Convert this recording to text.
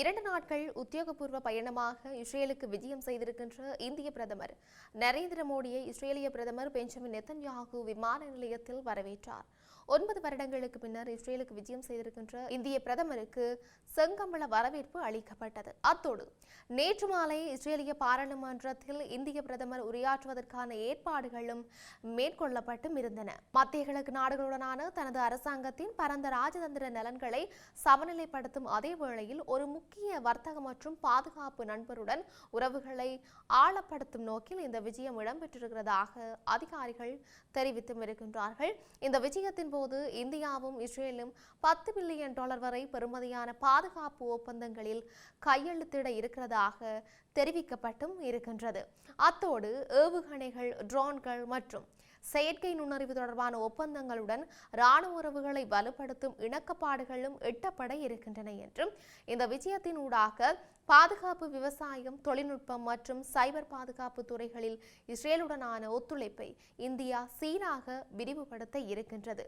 2 நாட்கள் உத்தியோகபூர்வ பயணமாக இஸ்ரேலுக்கு விஜயம் செய்திருக்கின்ற இந்திய பிரதமர் நரேந்திர மோடியை இஸ்ரேலிய பிரதமர் பெஞ்சமின் நெத்தன்யாகு விமான நிலையத்தில் வரவேற்றார். 9 வருடங்களுக்கு பின்னர் இஸ்ரேலுக்கு விஜயம் செய்திருக்கின்ற இந்திய பிரதமருக்கு செங்கம்பள வரவேற்பு அளிக்கப்பட்டது. அத்தோடு நேற்று மாலை இஸ்ரேலிய பாராளுமன்றத்தில் இந்திய பிரதமர் உரையாற்றுவதற்கான ஏற்பாடுகளும் மேற்கொள்ளப்பட்டும் இருந்தன. மத்திய கிழக்கு நாடுகளுடனான தனது அரசாங்கத்தின் பரந்த ராஜதந்திர நலன்களை சமநிலைப்படுத்தும் அதே வேளையில் ஒரு முக்கிய வர்த்தக மற்றும் பாதுகாப்பு நண்பருடன் உறவுகளை ஆழப்படுத்தும் நோக்கில் இந்த விஜயம் இடம்பெற்றிருக்கிறதாக அதிகாரிகள் தெரிவித்தும் இருக்கின்றார்கள். இந்த விஜயத்தின் போது இந்தியாவும் இஸ்ரேலும் $10 பில்லியன் வரை பெறுமதியான பாதுகாப்பு ஒப்பந்தங்களில் கையெழுத்திட இருக்கிறதாக தெரிவிக்கப்பட்டும் இருக்கின்றது. அத்தோடு ஏவுகணைகள், ட்ரோன்கள் மற்றும் செயற்கை நுண்ணறிவு தொடர்பான ஒப்பந்தங்களுடன் இராணுவ உறவுகளை வலுப்படுத்தும் இணக்கப்பாடுகளும் எட்டப்பட இருக்கின்றன என்றும் இந்த விஜயத்தின் ஊடாக பாதுகாப்பு, விவசாயம், தொழில்நுட்பம் மற்றும் சைபர் பாதுகாப்பு துறைகளில் இஸ்ரேலுடனான ஒத்துழைப்பை இந்தியா சீராக விரிவுபடுத்த இருக்கின்றது.